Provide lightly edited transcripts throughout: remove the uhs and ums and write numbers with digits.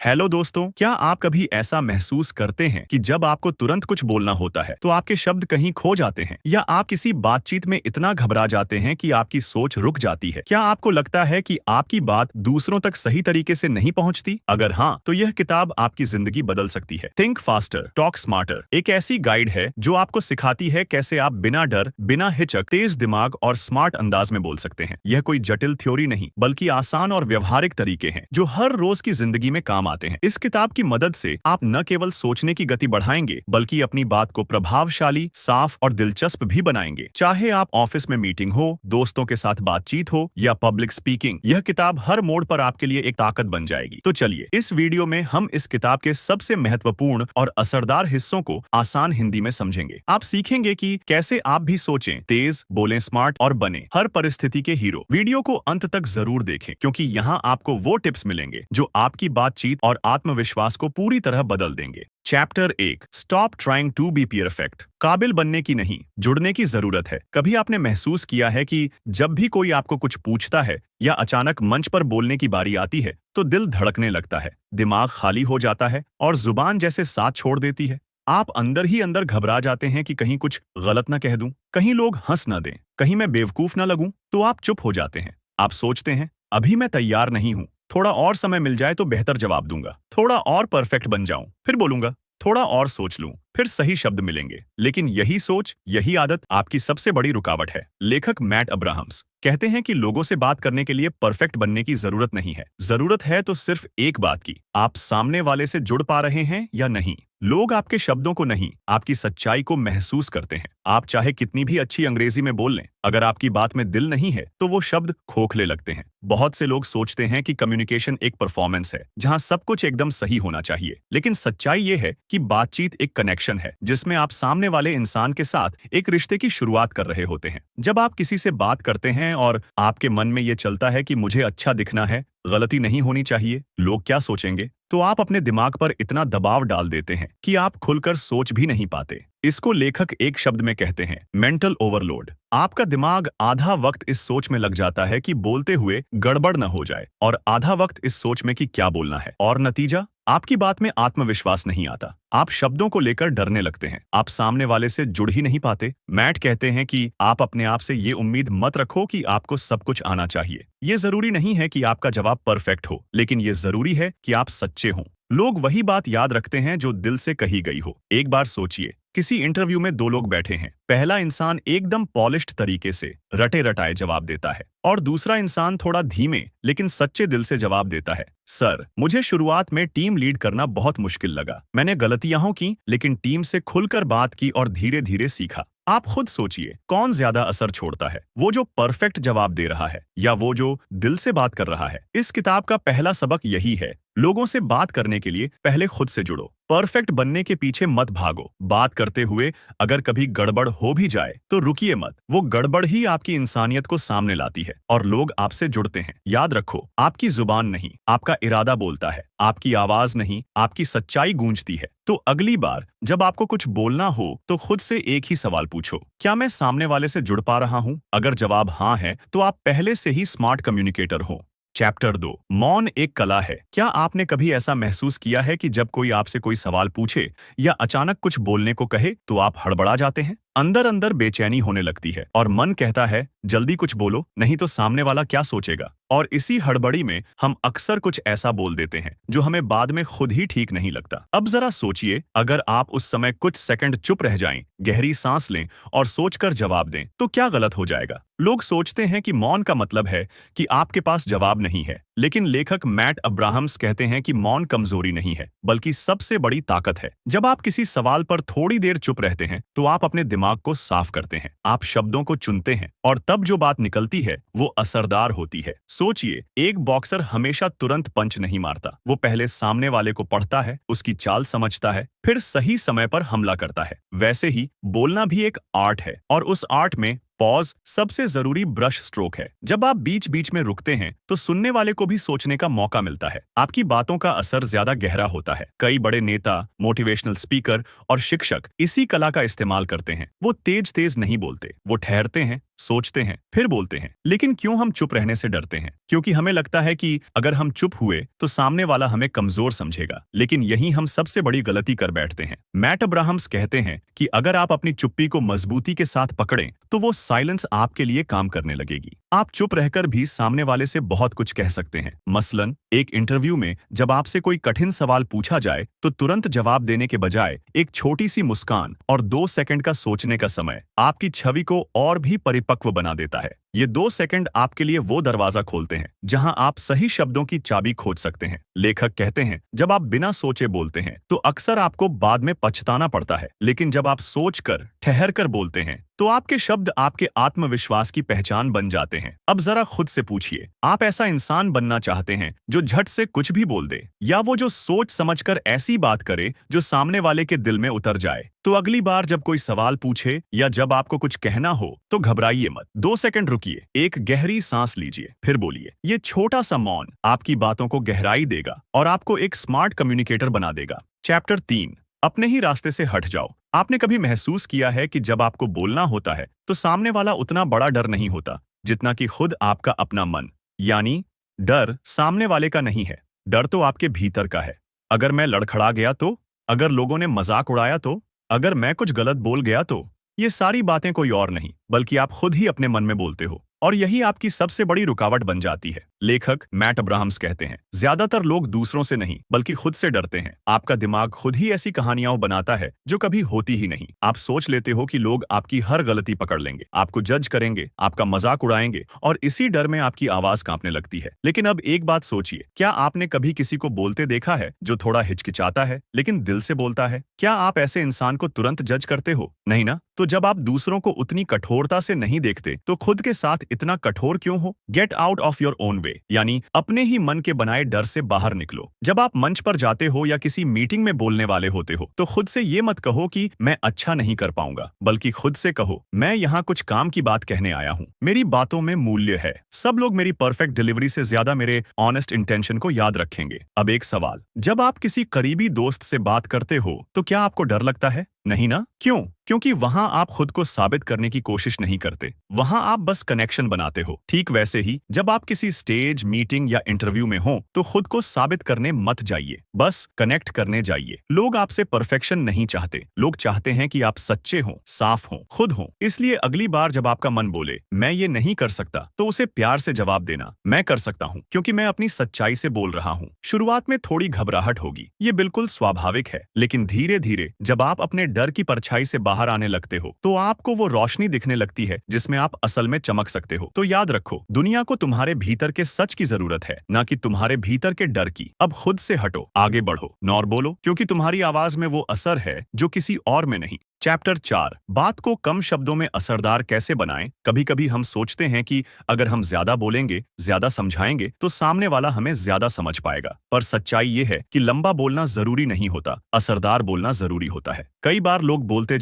Hello दोस्तों, क्या आप कभी ऐसा महसूस करते हैं कि जब आपको तुरंत कुछ बोलना होता है तो आपके शब्द कहीं खो जाते हैं या आप किसी बातचीत में इतना घबरा जाते हैं कि आपकी सोच रुक जाती है? क्या आपको लगता है कि आपकी बात दूसरों तक सही तरीके से नहीं पहुंचती? अगर हाँ, तो यह किताब आपकी जिंदगी बदल सकती है। थिंक फास्टर, टॉक स्मार्टर एक ऐसी गाइड है जो आपको सिखाती है कैसे आप बिना डर, बिना हिचक, तेज दिमाग और स्मार्ट अंदाज में बोल सकते हैं। यह कोई जटिल थ्योरी नहीं, बल्कि आसान और व्यवहारिक तरीके हैं जो हर रोज की जिंदगी में काम आते हैं। इस किताब की मदद से आप न केवल सोचने की गति बढ़ाएंगे, बल्कि अपनी बात को प्रभावशाली, साफ और दिलचस्प भी बनाएंगे। चाहे आप ऑफिस में मीटिंग हो, दोस्तों के साथ बातचीत हो या पब्लिक स्पीकिंग, यह किताब हर मोड़ पर आपके लिए एक ताकत बन जाएगी। तो चलिए, इस वीडियो में हम इस किताब के सबसे महत्वपूर्ण और असरदार हिस्सों को आसान हिंदी में समझेंगे। आप सीखेंगे कि कैसे आप भी सोचें, तेज, बोलें स्मार्ट और बने हर परिस्थिति के हीरो। वीडियो को अंत तक जरूर देखें, क्योंकि यहाँ आपको वो टिप्स मिलेंगे जो आपकी बातचीत और आत्मविश्वास को पूरी तरह बदल देंगे। Chapter 1, stop trying to be perfect. काबिल बनने की नहीं, जुड़ने की जरूरत है। कभी आपने महसूस किया है कि जब भी कोई आपको कुछ पूछता है या अचानक मंच पर बोलने की बारी आती है तो दिल धड़कने लगता है, दिमाग खाली हो जाता है और जुबान जैसे साथ छोड़ देती है। आप अंदर ही अंदर घबरा जाते हैं कि कहीं कुछ गलत न कह दूं, कहीं लोग हंस न दें, कहीं मैं बेवकूफ न लगूं। तो आप चुप हो जाते हैं। आप सोचते हैं, अभी मैं तैयार नहीं हूं, थोड़ा और समय मिल जाए तो बेहतर जवाब दूंगा, थोड़ा और परफेक्ट बन जाऊं, फिर बोलूंगा, थोड़ा और सोच लूं, फिर सही शब्द मिलेंगे। लेकिन यही सोच, यही आदत आपकी सबसे बड़ी रुकावट है। लेखक मैट अब्राहम्स कहते हैं कि लोगों से बात करने के लिए परफेक्ट बनने की जरूरत नहीं है। जरूरत है तो सिर्फ एक बात की, आप सामने वाले से जुड़ पा रहे हैं या नहीं। लोग आपके शब्दों को नहीं, आपकी सच्चाई को महसूस करते हैं। आप चाहे कितनी भी अच्छी अंग्रेजी में बोल लें, अगर आपकी बात में दिल नहीं है तो वो शब्द खोखले लगते हैं। बहुत से लोग सोचते हैं कि कम्युनिकेशन एक परफॉर्मेंस है जहां सब कुछ एकदम सही होना चाहिए, लेकिन सच्चाई ये है कि बातचीत एक कनेक्शन है जिसमें आप सामने वाले इंसान के साथ एक रिश्ते की शुरुआत कर रहे होते हैं। जब आप किसी से बात करते हैं और आपके मन में ये चलता है कि मुझे अच्छा दिखना है, गलती नहीं होनी चाहिए, लोग क्या सोचेंगे, तो आप अपने दिमाग पर इतना दबाव डाल देते हैं कि आप खुलकर सोच भी नहीं पाते। इसको लेखक एक शब्द में कहते हैं, मेंटल ओवरलोड। आपका दिमाग आधा वक्त इस सोच में लग जाता है कि बोलते हुए गड़बड़ न हो जाए और आधा वक्त इस सोच में कि क्या बोलना है, और नतीजा, आपकी बात में आत्मविश्वास नहीं आता। आप शब्दों को लेकर डरने लगते हैं, आप सामने वाले से जुड़ ही नहीं पाते। मैट कहते हैं कि आप अपने आप से ये उम्मीद मत रखो कि आपको सब कुछ आना चाहिए। ये जरूरी नहीं है कि आपका जवाब परफेक्ट हो, लेकिन ये जरूरी है कि आप सच्चे हों। लोग वही बात याद रखते हैं जो दिल से कही गई हो। एक बार सोचिए, किसी इंटरव्यू में दो लोग बैठे हैं। पहला इंसान एकदम पॉलिश्ड तरीके से रटे रटाए जवाब देता है और दूसरा इंसान थोड़ा धीमे लेकिन सच्चे दिल से जवाब देता है, सर, मुझे शुरुआत में टीम लीड करना बहुत मुश्किल लगा। मैंने गलतियां की, लेकिन टीम से खुलकर बात की और धीरे धीरे सीखा। आप खुद सोचिए, कौन ज्यादा असर छोड़ता है, वो जो परफेक्ट जवाब दे रहा है या वो जो दिल से बात कर रहा है। इस किताब का पहला सबक यही है, लोगों से बात करने के लिए पहले खुद से जुड़ो। परफेक्ट बनने के पीछे मत भागो। बात करते हुए अगर कभी गड़बड़ हो भी जाए तो रुकिए मत। वो गड़बड़ ही आपकी इंसानियत को सामने लाती है और लोग आपसे जुड़ते हैं। याद रखो, आपकी जुबान नहीं, आपका इरादा बोलता है, आपकी आवाज नहीं, आपकी सच्चाई गूंजती है। तो अगली बार जब आपको कुछ बोलना हो तो खुद से एक ही सवाल पूछो, क्या मैं सामने वाले से जुड़ पा रहा हूँ? अगर जवाब हाँ है तो आप पहले से ही स्मार्ट कम्युनिकेटर हो। चैप्टर 2, मौन एक कला है। क्या आपने कभी ऐसा महसूस किया है कि जब कोई आपसे कोई सवाल पूछे या अचानक कुछ बोलने को कहे तो आप हड़बड़ा जाते हैं? अंदर अंदर बेचैनी होने लगती है और मन कहता है, जल्दी कुछ बोलो, नहीं तो सामने वाला क्या सोचेगा। और इसी हड़बड़ी में हम अक्सर कुछ ऐसा बोल देते हैं जो हमें बाद में खुद ही ठीक नहीं लगता। अब जरा सोचिए, अगर आप उस समय कुछ सेकंड चुप रह जाएं, गहरी सांस लें और सोचकर जवाब दें, तो क्या गलत हो जाएगा? लोग सोचते हैं कि मौन का मतलब है कि आपके पास जवाब नहीं है, लेकिन लेखक मैट अब्राहम्स कहते हैं कि मौन कमजोरी नहीं है, बल्कि सबसे बड़ी ताकत है। जब आप किसी सवाल पर थोड़ी देर चुप रहते हैं तो आप अपने दिमाग को साफ करते हैं, आप शब्दों को चुनते हैं और तब जो बात निकलती है वो असरदार होती है। सोचिए, एक बॉक्सर हमेशा तुरंत पंच नहीं मारता। वो पहले सामने वाले को पढ़ता है, उसकी चाल समझता है, फिर सही समय पर हमला करता है। वैसे ही बोलना भी एक आर्ट है और उस आर्ट में पॉज सबसे जरूरी ब्रश स्ट्रोक है। जब आप बीच बीच में रुकते हैं तो सुनने वाले को भी सोचने का मौका मिलता है। आपकी बातों का असर ज्यादा गहरा होता है। कई बड़े नेता, मोटिवेशनल स्पीकर और शिक्षक इसी कला का इस्तेमाल करते हैं। वो तेज तेज नहीं बोलते, वो ठहरते हैं, सोचते हैं, फिर बोलते हैं। लेकिन क्यों हम चुप रहने से डरते हैं? क्योंकि हमें लगता है कि अगर हम चुप हुए तो सामने वाला हमें कमजोर समझेगा। लेकिन यही हम सबसे बड़ी गलती कर बैठते हैं। मैट अब्राहम्स कहते हैं कि अगर आप अपनी चुप्पी को मजबूती के साथ पकड़ें तो वो साइलेंस आपके लिए काम करने लगेगी। आप चुप रहकर भी सामने वाले से बहुत कुछ कह सकते हैं। मसलन एक इंटरव्यू में जब आपसे कोई कठिन सवाल पूछा जाए तो तुरंत जवाब देने के बजाय एक छोटी सी मुस्कान और 2 सेकंड का सोचने का समय आपकी छवि को और भी परिपक्व बना देता है। ये 2 सेकंड आपके लिए वो दरवाजा खोलते हैं जहां आप सही शब्दों की चाबी खोज सकते हैं। लेखक कहते हैं, जब आप बिना सोचे बोलते हैं तो अक्सर आपको बाद में पछताना पड़ता है, लेकिन जब आप सोचकर, ठहर कर बोलते हैं तो आपके शब्द आपके आत्मविश्वास की पहचान बन जाते हैं। अब जरा खुद से पूछिए, आप ऐसा इंसान बनना चाहते हैं जो झट से कुछ भी बोल दे, या वो जो सोच समझकर ऐसी बात करे जो सामने वाले के दिल में उतर जाए? तो अगली बार जब कोई सवाल पूछे या जब आपको कुछ कहना हो तो घबराइए मत। 2 सेकंड रुकिए, एक गहरी सांस लीजिए, फिर बोलिए। ये छोटा सा मौन आपकी बातों को गहराई देगा और आपको एक स्मार्ट कम्युनिकेटर बना देगा। चैप्टर 3, अपने ही रास्ते से हट जाओ। आपने कभी महसूस किया है कि जब आपको बोलना होता है तो सामने वाला उतना बड़ा डर नहीं होता जितना कि खुद आपका अपना मन? यानी डर सामने वाले का नहीं है, डर तो आपके भीतर का है। अगर मैं लड़खड़ा गया तो? अगर लोगों ने मजाक उड़ाया तो? अगर मैं कुछ गलत बोल गया तो? ये सारी बातें कोई और नहीं बल्कि आप खुद ही अपने मन में बोलते हो, और यही आपकी सबसे बड़ी रुकावट बन जाती है। लेखक मैट अब्राहम्स कहते हैं, ज्यादातर लोग दूसरों से नहीं बल्कि खुद से डरते हैं। आपका दिमाग खुद ही ऐसी कहानियां बनाता है जो कभी होती ही नहीं। आप सोच लेते हो कि लोग आपकी हर गलती पकड़ लेंगे, आपको जज करेंगे, आपका मजाक उड़ाएंगे, और इसी डर में आपकी आवाज कांपने लगती है। लेकिन अब एक बात सोचिए, क्या आपने कभी किसी को बोलते देखा है जो थोड़ा हिचकिचाता है लेकिन दिल से बोलता है? क्या आप ऐसे इंसान को तुरंत जज करते हो? नहीं ना? तो जब आप दूसरों को उतनी कठोरता से नहीं देखते तो खुद के साथ इतना कठोर क्यों हो? Get out of your own way, यानी अपने ही मन के बनाए डर से बाहर निकलो। जब आप मंच पर जाते हो या किसी मीटिंग में बोलने वाले होते हो तो खुद से ये मत कहो कि मैं अच्छा नहीं कर पाऊंगा, बल्कि खुद से कहो, मैं यहाँ कुछ काम की बात कहने आया हूँ, मेरी बातों में मूल्य है। सब लोग मेरी परफेक्ट डिलीवरी से ज्यादा मेरे ऑनेस्ट इंटेंशन को याद रखेंगे। अब एक सवाल, जब आप किसी करीबी दोस्त से बात करते हो तो क्या आपको डर लगता है? नहीं ना? क्यों? क्योंकि वहां आप खुद को साबित करने की कोशिश नहीं करते, वहां आप बस कनेक्शन बनाते हो। ठीक वैसे ही जब आप किसी स्टेज, मीटिंग या इंटरव्यू में हो तो खुद को साबित करने मत जाइए, बस कनेक्ट करने जाइए। लोग आपसे परफेक्शन नहीं चाहते, लोग चाहते हैं कि आप सच्चे हो, साफ हो, खुद हो। इसलिए अगली बार जब आपका मन बोले मैं ये नहीं कर सकता तो उसे प्यार से जवाब देना, मैं कर सकता हूँ क्योंकि मैं अपनी सच्चाई से बोल रहा हूँ। शुरुआत में थोड़ी घबराहट होगी, ये बिल्कुल स्वाभाविक है, लेकिन धीरे धीरे जब आप अपने डर की परछाई से बाहर आने लगते हो तो आपको वो रोशनी दिखने लगती है जिसमें आप असल में चमक सकते हो। तो याद रखो, दुनिया को तुम्हारे भीतर के सच की जरूरत है, ना कि तुम्हारे भीतर के डर की। अब खुद से हटो, आगे बढ़ो, नौर बोलो, क्योंकि तुम्हारी आवाज में वो असर है जो किसी और में नहीं। चैप्टर 4, बात को कम शब्दों में असरदार कैसे बनाएं। कभी कभी हम सोचते हैं कि अगर हम ज्यादा बोलेंगे, ज्यादा समझाएंगे तो सामने वाला हमें ज्यादा समझ पाएगा, पर सच्चाई ये है कि लंबा बोलना जरूरी नहीं होता, असरदार बोलना जरूरी होता है। कई बार लोग बोलते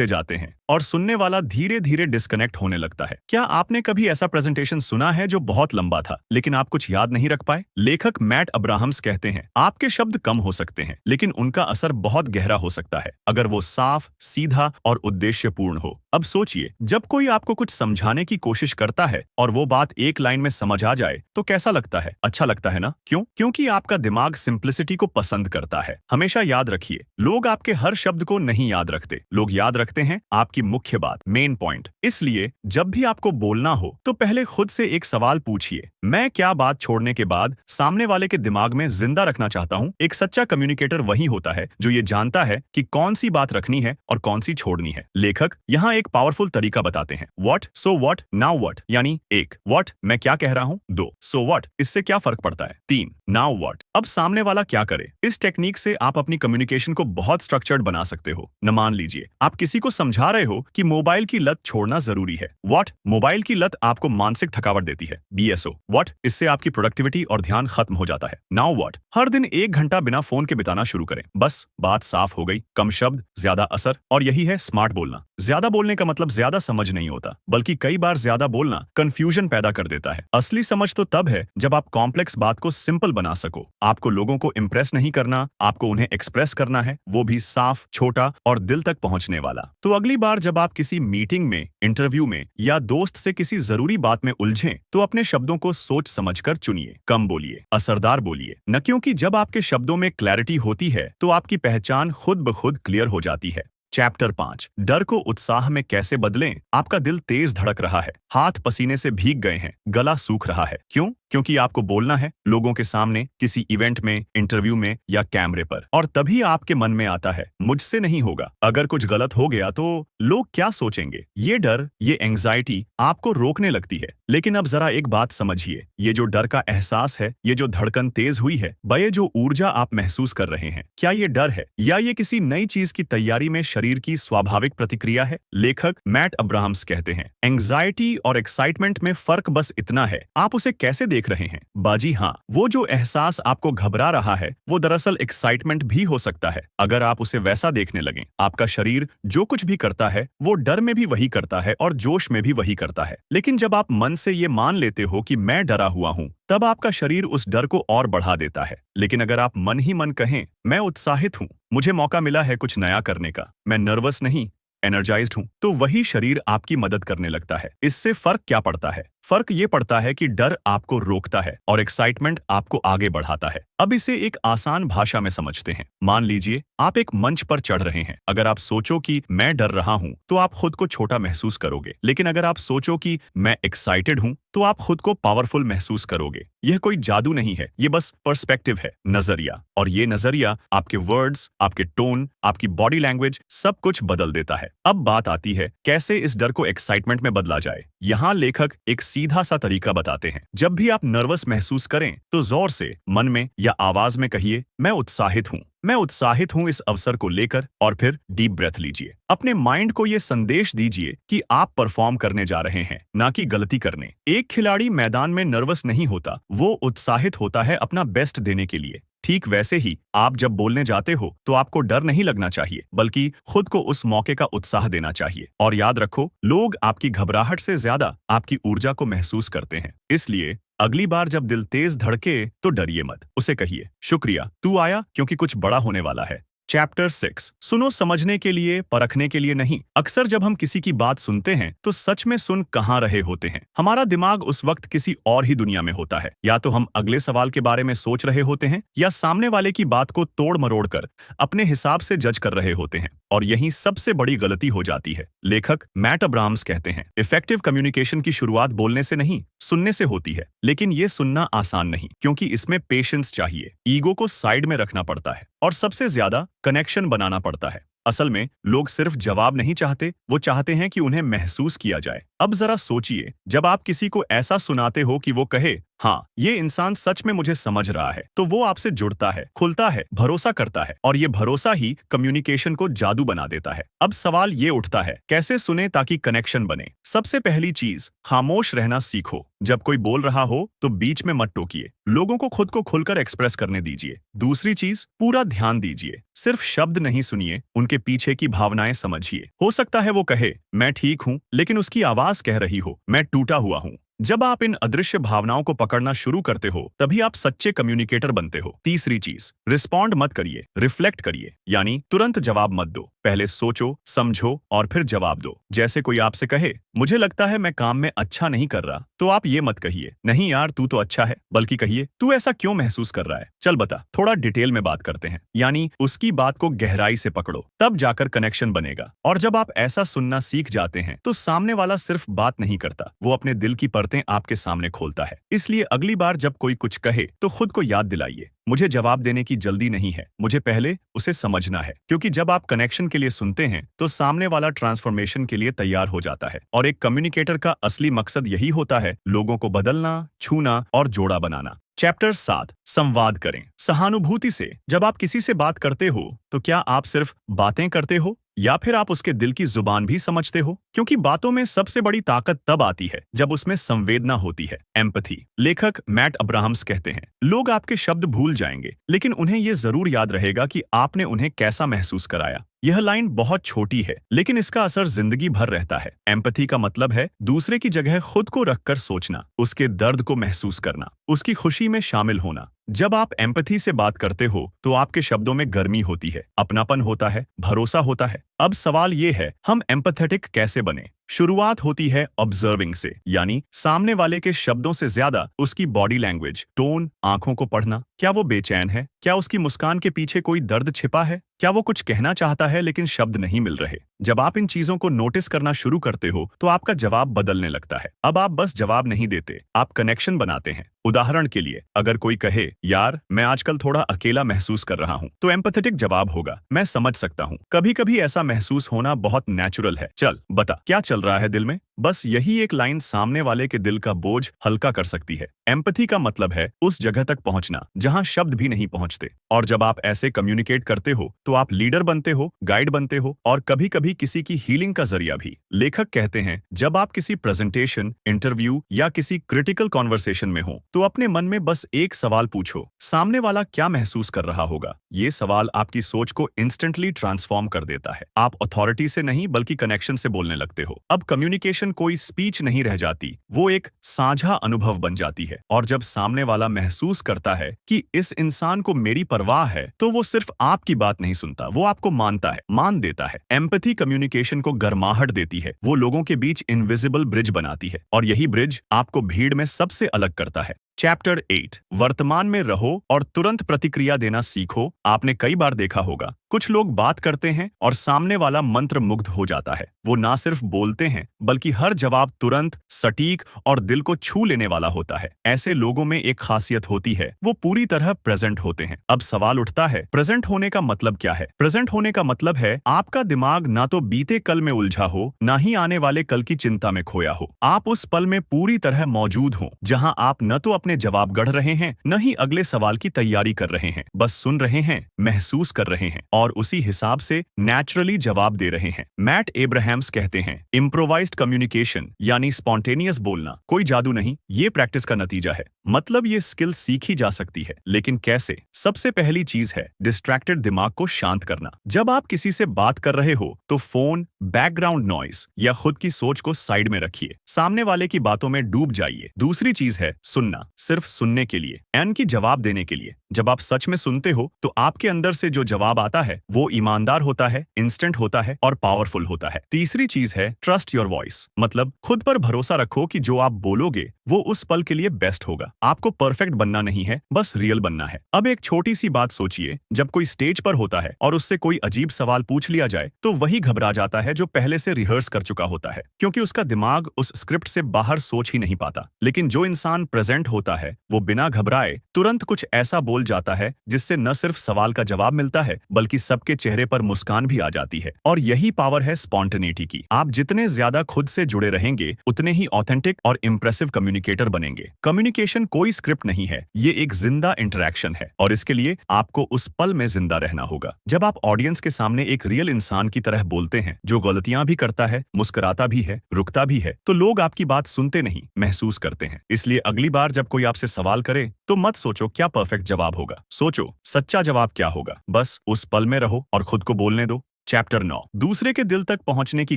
जाते हैं और सुनने वाला धीरे धीरे डिस्कनेक्ट होने लगता है। क्या आपने कभी ऐसा प्रेजेंटेशन सुना है जो बहुत लंबा था लेकिन आप कुछ याद नहीं रख पाए? लेखक मैट अब्राहम्स कहते हैं, आपके शब्द कम हो सकते हैं लेकिन उनका असर बहुत गहरा हो सकता है अगर वो साफ, सीधा और उद्देश्यपूर्ण हो। अब सोचिए, जब कोई आपको कुछ समझाने की कोशिश करता है और वो बात एक लाइन में समझ आ जाए तो कैसा लगता है? अच्छा लगता है ना? क्यों? क्योंकि आपका दिमाग सिंप्लिसिटी को पसंद करता है। हमेशा याद रखिए, लोग आपके हर शब्द को नहीं याद रखते, लोग याद रखते हैं आपकी मुख्य बात, मेन पॉइंट। इसलिए जब भी आपको बोलना हो तो पहले खुद से एक सवाल पूछिए, मैं क्या बात छोड़ने के बाद सामने वाले के दिमाग में जिंदा रखना चाहता हूँ? एक सच्चा कम्युनिकेटर वही होता है जो ये जानता है कि कौन सी बात रखनी है और कौन सी छोड़नी है। लेखक यहाँ एक पावरफुल तरीका बताते हैं, what, so what, now what. यानी 1, व्हाट, मैं क्या कह रहा हूँ। 2, सो व्हाट, इससे क्या फर्क पड़ता है। 3, नाउ व्हाट, अब सामने वाला क्या करे। इस टेक्निक से आप अपनी कम्युनिकेशन को बहुत स्ट्रक्चर्ड बना सकते हो। न मान लीजिए आप किसी को समझा रहे हो कि मोबाइल की लत छोड़ना जरूरी है। व्हाट, मोबाइल की लत आपको मानसिक थकावट देती है। BSO, व्हाट, इससे आपकी प्रोडक्टिविटी और ध्यान खत्म हो जाता है। नाउ व्हाट, हर दिन 1 घंटा बिना फोन के बिताना शुरू करें। बस बात साफ हो गई, कम शब्द, ज्यादा असर, और यही है स्मार्ट बोलना। ज्यादा बोलने का मतलब ज्यादा समझ नहीं होता, बल्कि कई बार ज्यादा बोलना कंफ्यूजन पैदा कर देता है। असली समझ तो तब है जब आप कॉम्प्लेक्स बात को सिंपल बना सको। आपको लोगों को इंप्रेस नहीं करना, आपको उन्हें एक्सप्रेस करना है, वो भी साफ, छोटा और दिल तक पहुंचने वाला। तो अगली बार जब आप किसी मीटिंग में, इंटरव्यू में या दोस्त से किसी जरूरी बात में उलझें, तो अपने शब्दों को सोच समझकर चुनिए। कम बोलिए, असरदार बोलिए। न क्योंकि जब आपके शब्दों में क्लैरिटी होती है तो आपकी पहचान खुद ब खुद क्लियर हो जाती है। चैप्टर 5, डर को उत्साह में कैसे बदलें। आपका दिल तेज धड़क रहा है, हाथ पसीने से भीग गए हैं, गला सूख रहा है। क्यों? क्योंकि आपको बोलना है लोगों के सामने, किसी इवेंट में, इंटरव्यू में या कैमरे पर। और तभी आपके मन में आता है, मुझसे नहीं होगा, अगर कुछ गलत हो गया तो लोग क्या सोचेंगे। ये डर, ये एंग्जाइटी आपको रोकने लगती है। लेकिन अब जरा एक बात समझिए, ये जो डर का एहसास है, ये जो धड़कन तेज हुई है, ये जो ऊर्जा आप महसूस कर रहे हैं, क्या ये डर है या ये किसी नई चीज की तैयारी में शरीर की स्वाभाविक प्रतिक्रिया है? लेखक मैट अब्राहम्स कहते हैं, एंग्जाइटी और एक्साइटमेंट में फर्क बस इतना है, आप उसे कैसे देख रहे हैं। बाजी हाँ, वो जो एहसास आपको घबरा रहा है, वो दरअसल एक्साइटमेंट भी हो सकता है। अगर आप उसे वैसा देखने लगें, आपका शरीर जो कुछ भी करता है, वो डर में भी वही करता है और जोश में भी वही करता है। लेकिन जब आप मन से ये मान लेते हो कि मैं डरा हुआ हूं, तब आपका शरीर उस डर को और बढ़ा देता है। लेकिन अगर आप मन ही मन कहें, मैं उत्साहित हूं, मुझे मौका मिला है कुछ नया करने का, मैं नर्वस नहीं, एनर्जाइज्ड हूं, तो वही शरीर आपकी मदद करने लगता है। इससे फर्क क्या पड़ता है? फर्क ये पड़ता है कि डर आपको रोकता है और एक्साइटमेंट आपको आगे बढ़ाता है। अब इसे एक आसान भाषा में समझते हैं। मान लीजिए आप एक मंच पर चढ़ रहे हैं। अगर आप सोचो कि मैं डर रहा हूं, तो आप खुद को छोटा महसूस करोगे। लेकिन अगर आप सोचो कि मैं एक्साइटेड हूं, तो आप खुद को पावरफुल महसूस करोगे। यह कोई जादू नहीं है, ये बस पर्सपेक्टिव है, नजरिया। और ये नजरिया आपके वर्ड्स, आपके टोन, आपकी बॉडी लैंग्वेज सब कुछ बदल देता है। अब बात आती है कैसे इस डर को एक्साइटमेंट में बदला जाए। यहाँ लेखक एक सीधा सा तरीका बताते हैं। जब भी आप नर्वस महसूस करें, तो जोर से मन में या आवाज में कहिए, मैं उत्साहित हूं, मैं उत्साहित हूं इस अवसर को लेकर, और फिर डीप ब्रेथ लीजिए। अपने माइंड को यह संदेश दीजिए कि आप परफॉर्म करने जा रहे हैं, ना कि गलती करने। एक खिलाड़ी मैदान में नर्वस नहीं होता, वो उत्साहित होता है अपना बेस्ट देने के लिए। ठीक वैसे ही आप जब बोलने जाते हो, तो आपको डर नहीं लगना चाहिए, बल्कि खुद को उस मौके का उत्साह देना चाहिए। और याद रखो, लोग आपकी घबराहट से ज्यादा आपकी ऊर्जा को महसूस करते हैं। इसलिए अगली बार जब दिल तेज धड़के, तो डरिए मत, उसे कहिए, शुक्रिया, तू आया, क्योंकि कुछ बड़ा होने वाला है। चैप्टर 6, सुनो समझने के लिए, परखने के लिए नहीं। अक्सर जब हम किसी की बात सुनते हैं, तो सच में सुन कहाँ रहे होते हैं। हमारा दिमाग उस वक्त किसी और ही दुनिया में होता है। या तो हम अगले सवाल के बारे में सोच रहे होते हैं, या सामने वाले की बात को तोड़ मरोड़ कर अपने हिसाब से जज कर रहे होते हैं। और यही सबसे बड़ी गलती हो जाती है। लेखक मैट अब्राहम्स कहते हैं, इफेक्टिव कम्युनिकेशन की शुरुआत बोलने से नहीं, सुनने से होती है। लेकिन ये सुनना आसान नहीं, क्योंकि इसमें पेशेंस चाहिए, ईगो को साइड में रखना पड़ता है, और सबसे ज्यादा कनेक्शन बनाना पड़ता है। असल में लोग सिर्फ जवाब नहीं चाहते, वो चाहते हैं कि उन्हें महसूस किया जाए। अब जरा सोचिए, जब आप किसी को ऐसा सुनाते हो कि वो कहे, हाँ, ये इंसान सच में मुझे समझ रहा है, तो वो आपसे जुड़ता है, खुलता है, भरोसा करता है, और ये भरोसा ही कम्युनिकेशन को जादू बना देता है। अब सवाल ये उठता है, कैसे सुने ताकि कनेक्शन बने। सबसे पहली चीज, खामोश रहना सीखो। जब कोई बोल रहा हो, तो बीच में मत टोकिए, लोगों को खुद को खुलकर एक्सप्रेस करने दीजिए। दूसरी चीज, पूरा ध्यान दीजिए, सिर्फ शब्द नहीं सुनिए, उनके पीछे की भावनाएं समझिए। हो सकता है वो कहे, मैं ठीक हूं, लेकिन उसकी आवाज कह रही हो, मैं टूटा हुआ हूं। जब आप इन अदृश्य भावनाओं को पकड़ना शुरू करते हो, तभी आप सच्चे कम्युनिकेटर बनते हो। तीसरी चीज, रिस्पॉन्ड मत करिए, रिफ्लेक्ट करिए, यानी तुरंत जवाब मत दो। पहले सोचो, समझो और फिर जवाब दो। जैसे कोई आपसे कहे, मुझे लगता है मैं काम में अच्छा नहीं कर रहा, तो आप ये मत कहिए, नहीं यार तू तो अच्छा है, बल्कि कहिए, तू ऐसा क्यों महसूस कर रहा है, चल बता, थोड़ा डिटेल में बात करते हैं। यानी उसकी बात को गहराई से पकड़ो, तब जाकर कनेक्शन बनेगा। और जब आप ऐसा सुनना सीख जाते हैं, तो सामने वाला सिर्फ बात नहीं करता, वो अपने दिल की परतें आपके सामने खोलता है। इसलिए अगली बार जब कोई कुछ कहे, तो खुद को याद दिलाइए, मुझे जवाब देने की जल्दी नहीं है, मुझे पहले उसे समझना है। क्योंकि जब आप कनेक्शन के लिए सुनते हैं, तो सामने वाला ट्रांसफॉर्मेशन के लिए तैयार हो जाता है। और एक कम्युनिकेटर का असली मकसद यही होता है, लोगों को बदलना, छूना और जोड़ा बनाना। चैप्टर 7, संवाद करें सहानुभूति से। जब आप किसी से बात करते हो, तो क्या आप सिर्फ बातें करते हो, या फिर आप उसके दिल की जुबान भी समझते हो? क्योंकि बातों में सबसे बड़ी ताकत तब आती है, जब उसमें संवेदना होती है, एम्पैथी। लेखक मैट अब्राहम्स कहते हैं, लोग आपके शब्द भूल जाएंगे, लेकिन उन्हें यह जरूर याद रहेगा कि आपने उन्हें कैसा महसूस कराया। यह लाइन बहुत छोटी है, लेकिन इसका असर जिंदगी भर रहता है। एम्पैथी का मतलब है दूसरे की जगह खुद को रखकर सोचना, उसके दर्द को महसूस करना, उसकी खुशी में शामिल होना। जब आप एम्पैथी से बात करते हो तो आपके शब्दों में गर्मी होती है, अपनापन होता है, भरोसा होता है। अब सवाल ये है, हम एम्पैथेटिक कैसे बने? शुरुआत होती है ऑब्जर्विंग से, यानी सामने वाले के शब्दों से ज्यादा उसकी बॉडी लैंग्वेज, टोन, आंखों को पढ़ना। क्या वो बेचैन है? क्या उसकी मुस्कान के पीछे कोई दर्द छिपा है? क्या वो कुछ कहना चाहता है लेकिन शब्द नहीं मिल रहे? जब आप इन चीजों को नोटिस करना शुरू करते हो तो आपका जवाब बदलने लगता है। अब आप बस जवाब नहीं देते, आप कनेक्शन बनाते हैं। उदाहरण के लिए, अगर कोई कहे, यार मैं आजकल थोड़ा अकेला महसूस कर रहा हूँ, तो एम्पैथेटिक जवाब होगा, मैं समझ सकता हूँ, कभी कभी ऐसा महसूस होना बहुत नेचुरल है, चल बता क्या चल रहा है दिल में। बस यही एक लाइन सामने वाले के दिल का बोझ हल्का कर सकती है। एम्पैथी का मतलब है उस जगह तक पहुंचना जहां शब्द भी नहीं पहुंचते। और जब आप ऐसे कम्युनिकेट करते हो तो आप लीडर बनते हो, गाइड बनते हो, और कभी कभी किसी की हीलिंग का जरिया भी। लेखक कहते हैं, जब आप किसी प्रेजेंटेशन, इंटरव्यू या किसी क्रिटिकल कॉन्वर्सेशन में हो तो अपने मन में बस एक सवाल पूछो, सामने वाला क्या महसूस कर रहा होगा। ये सवाल आपकी सोच को इंस्टेंटली ट्रांसफॉर्म कर देता है। आप अथॉरिटी से नहीं बल्कि कनेक्शन से बोलने लगते हो। अब कम्युनिकेशन कोई स्पीच नहीं रह जाती, वो एक साझा अनुभव बन जाती है। और जब सामने वाला महसूस करता है कि इस इंसान को मेरी परवाह है, तो वो सिर्फ आपकी बात नहीं सुनता, वो आपको मानता है, मान देता है। एम्पैथी कम्युनिकेशन को गर्माहट देती है, वो लोगों के बीच इनविजिबल ब्रिज बनाती है, और यही ब्रिज आपको भीड़ में सबसे अलग करता है। चैप्टर 8, वर्तमान में रहो और तुरंत प्रतिक्रिया देना सीखो। आपने कई बार देखा होगा, कुछ लोग बात करते हैं और सामने वाला मंत्र मुग्ध हो जाता है। वो ना सिर्फ बोलते हैं बल्कि हर जवाब तुरंत, सटीक और दिल को छू लेने वाला होता है। ऐसे लोगों में एक खासियत होती है, वो पूरी तरह प्रेजेंट होते हैं। अब सवाल उठता है, प्रेजेंट होने का मतलब क्या है? प्रेजेंट होने का मतलब है आपका दिमाग ना तो बीते कल में उलझा हो, ना ही आने वाले कल की चिंता में खोया हो। आप उस पल में पूरी तरह मौजूद हो, जहां आप न तो अपने जवाब गढ़ रहे हैं, न ही अगले सवाल की तैयारी कर रहे हैं। बस सुन रहे हैं, महसूस कर रहे हैं और उसी हिसाब से नेचुरली जवाब दे रहे हैं। मैट एब्राहम्स कहते हैं, इम्प्रोवाइज्ड कम्युनिकेशन यानी स्पॉन्टेनियस बोलना कोई जादू नहीं, ये प्रैक्टिस का नतीजा है। मतलब ये स्किल सीखी जा सकती है, लेकिन कैसे? सबसे पहली चीज है डिस्ट्रैक्टेड दिमाग को शांत करना। जब आप किसी से बात कर रहे हो तो फोन, बैकग्राउंड नॉइस या खुद की सोच को साइड में रखिए, सामने वाले की बातों में डूब जाइए। दूसरी चीज है सुनना, सिर्फ सुनने के लिए, एन की जवाब देने के लिए। जब आप सच में सुनते हो तो आपके अंदर से जो जवाब आता है वो ईमानदार होता है, इंस्टेंट होता है और पावरफुल होता है। तीसरी चीज है ट्रस्ट योर वॉइस, मतलब खुद पर भरोसा रखो कि जो आप बोलोगे वो उस पल के लिए बेस्ट होगा। आपको परफेक्ट बनना नहीं है, बस रियल बनना है। अब एक छोटी सी बात सोचिए, जब कोई स्टेज पर होता है और उससे कोई अजीब सवाल पूछ लिया जाए तो वही घबरा जाता है जो पहले से रिहर्स कर चुका होता है, क्योंकि उसका दिमाग उस स्क्रिप्ट से बाहर सोच ही नहीं पाता। लेकिन जो इंसान प्रेजेंट होता है वो बिना घबराए तुरंत कुछ ऐसा बोल जाता है जिससे न सिर्फ सवाल का जवाब मिलता है बल्कि सबके चेहरे पर मुस्कान भी आ जाती है। और यही पावर है स्पॉन्टेनिटी की। आप जितने ज्यादा खुद से जुड़े रहेंगे उतने ही ऑथेंटिक और इंप्रेसिव कम्युनिकेटर बनेंगे। कम्युनिकेशन कोई स्क्रिप्ट नहीं है, ये एक जिंदा इंटरैक्शन है, और इसके लिए आपको उस पल में जिंदा रहना होगा। जब आप ऑडियंस के सामने एक रियल इंसान की तरह बोलते हैं, जो गलतियां भी करता है, मुस्कुराता भी है, रुकता भी है, तो लोग आपकी बात सुनते नहीं, महसूस करते हैं। इसलिए अगली बार जब कोई आपसे सवाल करे तो मत सोचो क्या परफेक्ट जवाब होगा, सोचो सच्चा जवाब क्या होगा। बस उस पल में रहो और खुद को बोलने दो। चैप्टर 9, दूसरे के दिल तक पहुंचने की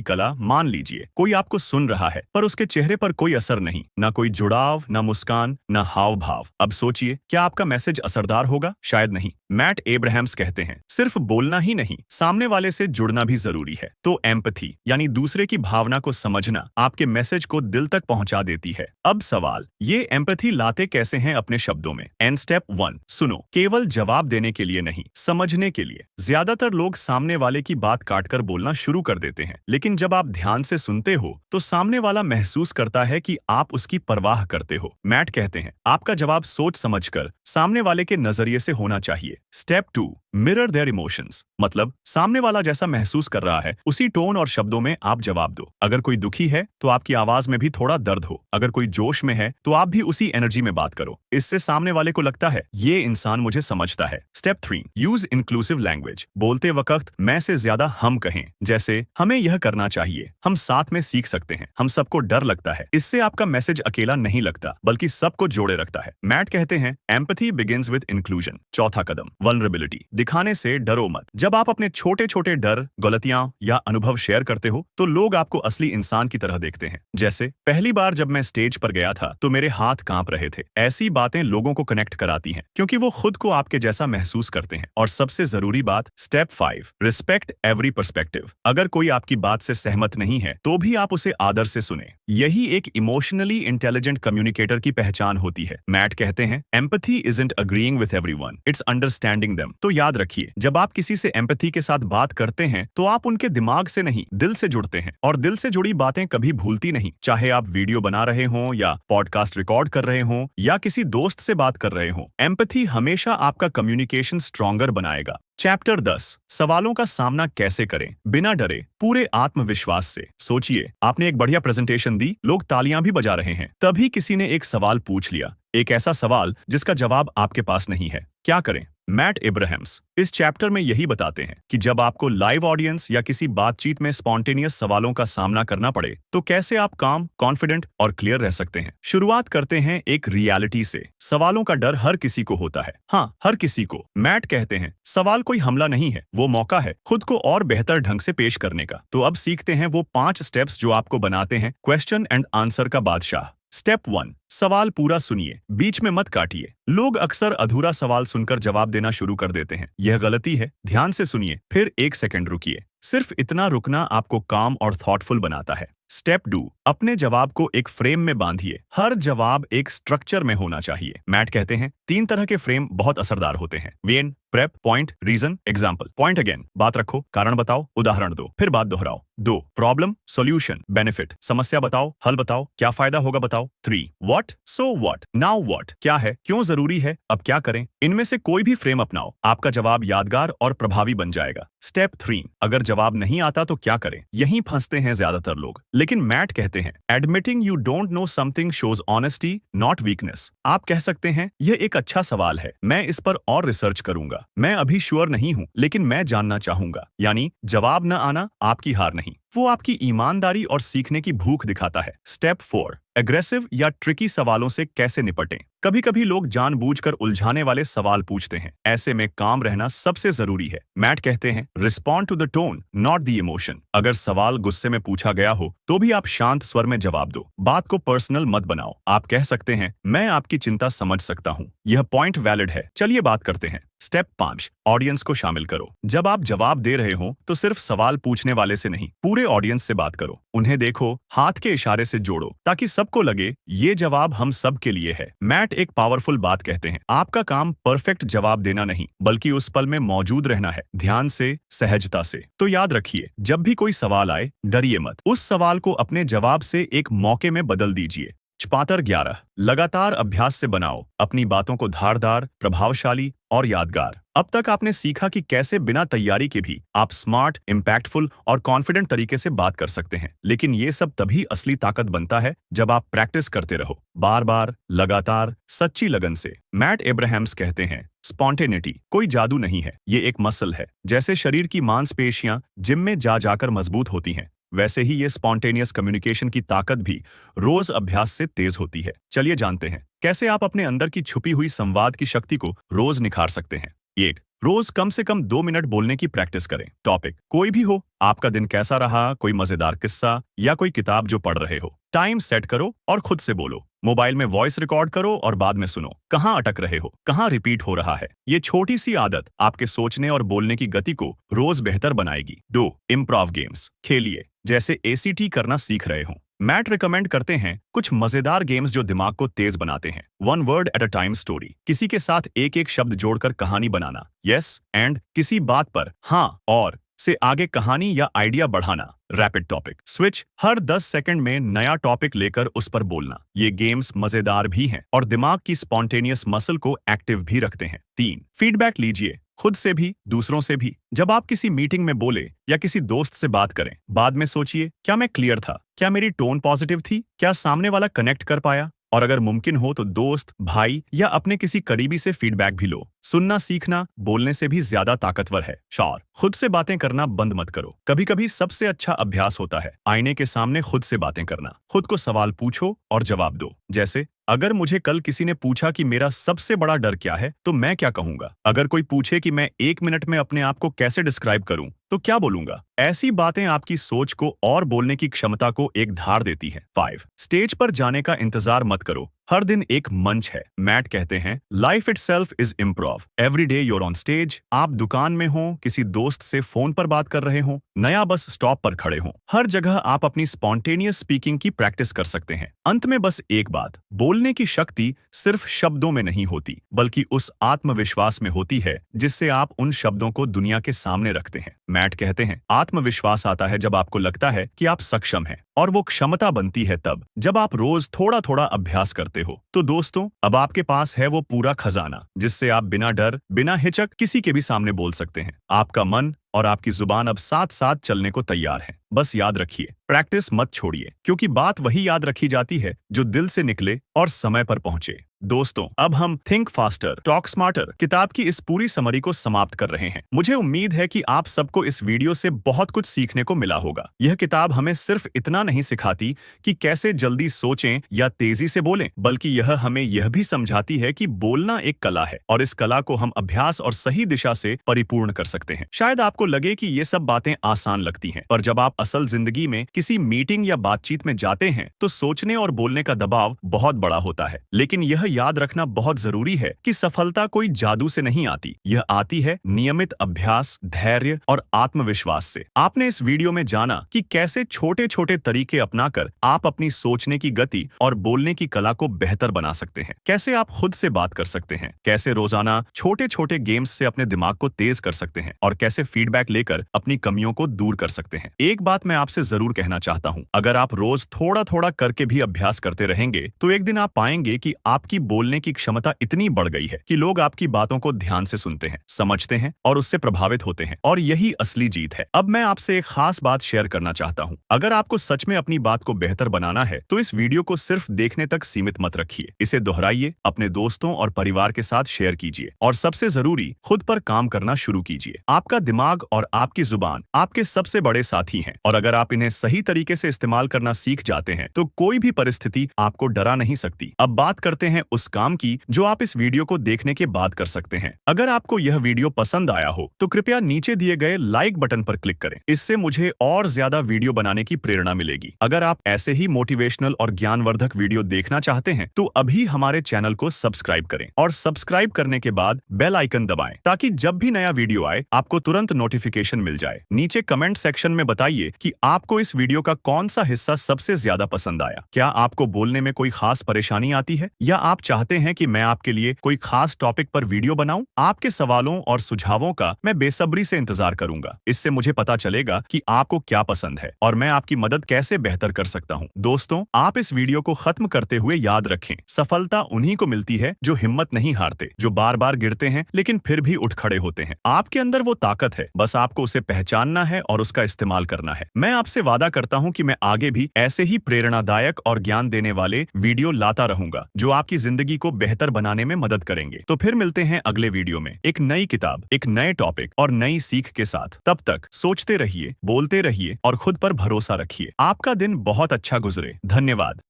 कला। मान लीजिए कोई आपको सुन रहा है पर उसके चेहरे पर कोई असर नहीं, ना कोई जुड़ाव, ना मुस्कान, ना हाव भाव। अब सोचिए, क्या आपका मैसेज असरदार होगा? शायद नहीं। मैट एब्राहम्स कहते हैं, सिर्फ बोलना ही नहीं, सामने वाले से जुड़ना भी जरूरी है। तो एम्पैथी यानी दूसरे की भावना को समझना आपके मैसेज को दिल तक पहुंचा देती है। अब सवाल, ये एम्पैथी लाते कैसे हैं अपने शब्दों में? एंड स्टेप 1, सुनो, केवल जवाब देने के लिए नहीं, समझने के लिए। ज्यादातर लोग सामने वाले की बात काटकर बोलना शुरू कर देते हैं, लेकिन जब आप ध्यान से सुनते हो तो सामने वाला महसूस करता है कि आप उसकी परवाह करते हो। मैट कहते हैं, आपका जवाब सोच समझकर सामने वाले के नजरिए से होना चाहिए। स्टेप 2, मिरर देयर इमोशंस, मतलब सामने वाला जैसा महसूस कर रहा है उसी टोन और शब्दों में आप जवाब दो। अगर कोई दुखी है तो आपकी आवाज में भी थोड़ा दर्द हो, अगर कोई जोश में है तो आप भी उसी एनर्जी में बात करो। इससे सामने वाले को लगता है ये इंसान मुझे समझता है। स्टेप 3, यूज इंक्लूसिव लैंग्वेज, बोलते वक्त मैं से ज्यादा हम कहें, जैसे हमें यह करना चाहिए, हम साथ में सीख सकते हैं, हम सबको डर लगता है। इससे आपका मैसेज अकेला नहीं लगता बल्कि सबको जोड़े रखता है। मैट कहते हैं, एम्पैथी बिगिंस विद इंक्लूजन। चौथा कदम, वल्नरेबिलिटी, दिखाने से डरो मत। जब आप अपने छोटे छोटे डर, गलतियां या अनुभव शेयर करते हो तो लोग आपको असली इंसान की तरह देखते हैं। जैसे पहली बार जब मैं स्टेज पर गया था तो मेरे हाथ कांप रहे थे। ऐसी बातें लोगों को कनेक्ट कराती हैं क्योंकि वो खुद को आपके जैसा महसूस करते हैं। और सबसे जरूरी बात, स्टेप 5, रिस्पेक्ट एवरी पर्सपेक्टिव। अगर कोई आपकी बात से सहमत नहीं है तो भी आप उसे आदर से सुने। यही एक इमोशनली इंटेलिजेंट कम्युनिकेटर की पहचान होती है। मैट कहते हैं, empathy isn't agreeing with everyone, it's understanding them. तो याद रखिए, जब आप किसी से एम्पैथी के साथ बात करते हैं तो आप उनके दिमाग से नहीं, दिल से जुड़ते हैं। और दिल से जुड़ी बातें कभी भूलती नहीं। चाहे आप वीडियो बना रहे हों या पॉडकास्ट रिकॉर्ड कर रहे हों या किसी दोस्त से बात कर रहे हों, एम्पैथी हमेशा आपका कम्युनिकेशन स्ट्रॉन्गर बनाएगा। चैप्टर 10, सवालों का सामना कैसे करें बिना डरे, पूरे आत्मविश्वास से। सोचिए, आपने एक बढ़िया प्रेजेंटेशन दी, लोग तालियां भी बजा रहे हैं, तभी किसी ने एक सवाल पूछ लिया, एक ऐसा सवाल जिसका जवाब आपके पास नहीं है। क्या करें? मैट एब्राहम्स इस चैप्टर में यही बताते हैं कि जब आपको लाइव ऑडियंस या किसी बातचीत में स्पॉन्टेनियस सवालों का सामना करना पड़े तो कैसे आप काम, कॉन्फिडेंट और क्लियर रह सकते हैं। शुरुआत करते हैं एक रियलिटी से। सवालों का डर हर किसी को होता है। हाँ, हर किसी को। मैट कहते हैं, सवाल कोई हमला नहीं है, वो मौका है खुद को और बेहतर ढंग से पेश करने का। तो अब सीखते हैं वो 5 स्टेप्स जो आपको बनाते हैं क्वेश्चन एंड आंसर का बादशाह। स्टेप 1, सवाल पूरा सुनिए, बीच में मत काटिए। लोग अक्सर अधूरा सवाल सुनकर जवाब देना शुरू कर देते हैं। यह गलती है। ध्यान से सुनिए, फिर 1 सेकंड रुकिए। सिर्फ इतना रुकना आपको काम और थॉटफुल बनाता है। स्टेप 2, अपने जवाब को एक फ्रेम में बांधिए। हर जवाब एक स्ट्रक्चर में होना चाहिए। मैट कहते हैं, 3 तरह के फ्रेम बहुत असरदार होते हैं, वेन, prep, point, reason, example. Point again, बात रखो, कारण बताओ, उदाहरण दो, फिर बात दोहराओ। 2, प्रॉब्लम, सॉल्यूशन, बेनिफिट, समस्या बताओ, हल बताओ, क्या फायदा होगा बताओ। 3, what, so what, now what, क्या है, क्यों जरूरी है, अब क्या करें। इनमें से कोई भी फ्रेम अपनाओ, आपका जवाब यादगार और प्रभावी बन जाएगा। स्टेप 3, अगर जवाब नहीं आता तो क्या करें। यहीं फंसते हैं ज्यादातर लोग। लेकिन मैट कहते हैं, admitting you don't know something shows honesty not weakness. आप कह सकते हैं, यह एक अच्छा सवाल है, मैं इस पर और रिसर्च करूंगा, मैं अभी श्योर नहीं हूं लेकिन मैं जानना चाहूंगा। यानी जवाब न आना आपकी हार नहीं, वो आपकी ईमानदारी और सीखने की भूख दिखाता है। स्टेप 4, एग्रेसिव या ट्रिकी सवालों से कैसे निपटें। कभी कभी लोग जानबूझकर उलझाने वाले सवाल पूछते हैं। ऐसे में काम रहना सबसे जरूरी है। मैट कहते हैं, respond to the tone not the emotion. अगर सवाल गुस्से में पूछा गया हो तो भी आप शांत स्वर में जवाब दो। बात को पर्सनल मत बनाओ। आप कह सकते हैं, मैं आपकी चिंता समझ सकता हूँ, यह पॉइंट वैलिड है, चलिए बात करते हैं। स्टेप 5, ऑडियंस को शामिल करो। जब आप जवाब दे रहे हो तो सिर्फ सवाल पूछने वाले से नहीं, पूरे ऑडियंस से बात करो। उन्हें देखो, हाथ के इशारे से जोड़ो ताकि सबको लगे ये जवाब हम सब के लिए है। मैट एक पावरफुल बात कहते हैं, आपका काम परफेक्ट जवाब देना नहीं बल्कि उस पल में मौजूद रहना है, ध्यान से, सहजता से। तो याद रखिए, जब भी कोई सवाल आए डरिए मत, उस सवाल को अपने जवाब से एक मौके में बदल दीजिए। चैप्टर 11, लगातार अभ्यास से बनाओ अपनी बातों को धारदार, प्रभावशाली और यादगार। अब तक आपने सीखा कि कैसे बिना तैयारी के भी आप स्मार्ट, इम्पैक्टफुल और कॉन्फिडेंट तरीके से बात कर सकते हैं। लेकिन ये सब तभी असली ताकत बनता है जब आप प्रैक्टिस करते रहो, बार बार, लगातार, सच्ची लगन से। मैट एब्राहम्स कहते हैं, स्पॉन्टेनिटी कोई जादू नहीं है, ये एक मसल है। जैसे शरीर की मांसपेशियां जिम में जा जाकर मजबूत होती हैं, वैसे ही ये स्पॉन्टेनियस कम्युनिकेशन की ताकत भी रोज अभ्यास से तेज होती है। चलिए जानते हैं कैसे आप अपने अंदर की छुपी हुई संवाद की शक्ति को रोज निखार सकते हैं। 1, रोज कम से कम 2 मिनट बोलने की प्रैक्टिस करें। टॉपिक कोई भी हो, आपका दिन कैसा रहा, कोई मजेदार किस्सा या कोई किताब जो पढ़ रहे हो। टाइम सेट करो और खुद से बोलो। मोबाइल में वॉइस रिकॉर्ड करो और बाद में सुनो, कहाँ अटक रहे हो, कहाँ रिपीट हो रहा है। ये छोटी सी आदत आपके सोचने और बोलने की गति को रोज बेहतर बनाएगी। 2, इम्प्रोव गेम्स खेलिए, जैसे ACT करना सीख रहे हो। मैट रिकमेंड करते हैं कुछ मजेदार गेम्स जो दिमाग को तेज बनाते हैं। 1 word at a time story, किसी के साथ एक एक शब्द जोड़कर कहानी बनाना। यस एंड, किसी बात पर हाँ और से आगे कहानी या आइडिया बढ़ाना। रैपिड टॉपिक स्विच, हर 10 सेकंड में नया टॉपिक लेकर उस पर बोलना। ये गेम्स मजेदार भी हैं और दिमाग की स्पॉन्टेनियस मसल को एक्टिव भी रखते हैं। 3, फीडबैक लीजिए, खुद से भी, दूसरों से भी। जब आप किसी मीटिंग में बोले या किसी दोस्त से बात करें, बाद में सोचिए, क्या मैं क्लियर था, क्या मेरी टोन पॉजिटिव थी, क्या सामने वाला कनेक्ट कर पाया। और अगर मुमकिन हो तो दोस्त, भाई या अपने किसी करीबी से फीडबैक भी लो। सुनना सीखना बोलने से भी ज्यादा ताकतवर है। 4 खुद से बातें करना बंद मत करो। कभी कभी सबसे अच्छा अभ्यास होता है आईने के सामने खुद से बातें करना। खुद को सवाल पूछो और जवाब दो। जैसे, अगर मुझे कल किसी ने पूछा कि मेरा सबसे बड़ा डर क्या है, तो मैं क्या कहूंगा? अगर कोई पूछे कि मैं 1 मिनट में अपने आप को कैसे डिस्क्राइब करूं, तो क्या बोलूंगा? ऐसी बातें आपकी सोच को और बोलने की क्षमता को एक धार देती है। 5 स्टेज पर जाने का इंतजार मत करो। हर दिन एक मंच है। मैट कहते हैं, life itself is improv. Every day you're on stage. आप दुकान में हो, किसी दोस्त से फोन पर बात कर रहे हो, नया बस स्टॉप पर खड़े हो, हर जगह आप अपनी स्पॉन्टेनियस स्पीकिंग की प्रैक्टिस कर सकते हैं। अंत में बस एक बात, बोलने की शक्ति सिर्फ शब्दों में नहीं होती, बल्कि उस आत्मविश्वास में होती है जिससे आप उन शब्दों को दुनिया के सामने रखते हैं। मैट कहते हैं, आत्मविश्वास आता है जब आपको लगता है कि आप सक्षम हैं, और वो क्षमता बनती है तब जब आप रोज थोड़ा थोड़ा अभ्यास करते हो। तो दोस्तों, अब आपके पास है वो पूरा खजाना जिससे आप बिना डर, बिना हिचक किसी के भी सामने बोल सकते हैं। आपका मन और आपकी जुबान अब साथ साथ चलने को तैयार है। बस याद रखिए, प्रैक्टिस मत छोड़िए, क्योंकि बात वही याद रखी जाती है जो दिल से निकले और समय पर पहुंचे। दोस्तों, अब हम थिंक फास्टर टॉक स्मार्टर किताब की इस पूरी समरी को समाप्त कर रहे हैं। मुझे उम्मीद है कि आप सबको इस वीडियो से बहुत कुछ सीखने को मिला होगा। यह किताब हमें सिर्फ इतना नहीं सिखाती कि कैसे जल्दी सोचें या तेजी से बोलें, बल्कि यह हमें यह भी समझाती है कि बोलना एक कला है और इस कला को हम अभ्यास और सही दिशा से परिपूर्ण कर सकते हैं। शायद आपको लगे कि ये सब बातें आसान लगती हैं, पर जब आप असल जिंदगी में किसी मीटिंग या बातचीत में जाते हैं तो सोचने और बोलने का दबाव बहुत बड़ा होता है। लेकिन यह याद रखना बहुत जरूरी है कि सफलता कोई जादू से नहीं आती, यह आती है नियमित अभ्यास, धैर्य और आत्मविश्वास से। आपने इस वीडियो में जाना कि कैसे छोटे छोटे तरीके अपनाकर आप अपनी सोचने की गति और बोलने की कला को बेहतर बना सकते हैं, कैसे आप खुद से बात कर सकते हैं, कैसे रोजाना छोटे छोटे गेम्स से अपने दिमाग को तेज कर सकते हैं और कैसे फीडबैक लेकर अपनी कमियों को दूर कर सकते हैं। एक बात मैं आपसे जरूर कहना चाहता हूं, अगर आप रोज थोड़ा थोड़ा करके भी अभ्यास करते रहेंगे तो एक दिन आप पाएंगे कि आपकी बोलने की क्षमता इतनी बढ़ गई है कि लोग आपकी बातों को ध्यान से सुनते हैं, समझते हैं और उससे प्रभावित होते हैं। और यही असली जीत है। अब मैं आपसे एक खास बात शेयर करना चाहता हूं। अगर आपको सच में अपनी बात को बेहतर बनाना है तो इस वीडियो को सिर्फ देखने तक सीमित मत रखिए। इसे दोहराइए, अपने दोस्तों और परिवार के साथ शेयर कीजिए और सबसे जरूरी, खुद पर काम करना शुरू कीजिए। आपका दिमाग और आपकी जुबान आपके सबसे बड़े साथी हैं, और अगर आप इन्हें सही तरीके से इस्तेमाल करना सीख जाते हैं तो कोई भी परिस्थिति आपको डरा नहीं सकती। अब बात करते हैं उस काम की जो आप इस वीडियो को देखने के बाद कर सकते हैं। अगर आपको यह वीडियो पसंद आया हो तो कृपया नीचे दिए गए लाइक बटन पर क्लिक करें। इससे मुझे और ज्यादा वीडियो बनाने की प्रेरणा मिलेगी। अगर आप ऐसे ही मोटिवेशनल और ज्ञानवर्धक वीडियो देखना चाहते हैं तो अभी हमारे चैनल को सब्सक्राइब करें और सब्सक्राइब करने के बाद बेल आइकन दबाएं ताकि जब भी नया वीडियो आए आपको तुरंत नोटिफिकेशन मिल जाए। नीचे कमेंट सेक्शन में बताइए कि आपको इस वीडियो का कौन सा हिस्सा सबसे ज्यादा पसंद आया। क्या आपको बोलने में कोई खास परेशानी आती है या आप चाहते हैं कि मैं आपके लिए कोई खास टॉपिक पर वीडियो बनाऊं? आपके सवालों और सुझावों का मैं बेसब्री से इंतजार करूंगा। इससे मुझे पता चलेगा कि आपको क्या पसंद है और मैं आपकी मदद कैसे बेहतर कर सकता हूं। दोस्तों, आप इस वीडियो को खत्म करते हुए याद रखें, सफलता उन्हीं को मिलती है जो हिम्मत नहीं हारते, जो बार बार गिरते हैं लेकिन फिर भी उठ खड़े होते हैं। आपके अंदर वो ताकत है, बस आपको उसे पहचानना है और उसका इस्तेमाल करना है। मैं आपसे वादा करता हूं कि मैं आगे भी ऐसे ही प्रेरणादायक और ज्ञान देने वाले वीडियो लाता रहूंगा जो आपकी जिंदगी को बेहतर बनाने में मदद करेंगे। तो फिर मिलते हैं अगले वीडियो में एक नई किताब, एक नए टॉपिक और नई सीख के साथ। तब तक सोचते रहिए, बोलते रहिए और खुद पर भरोसा रखिए। आपका दिन बहुत अच्छा गुजरे। धन्यवाद।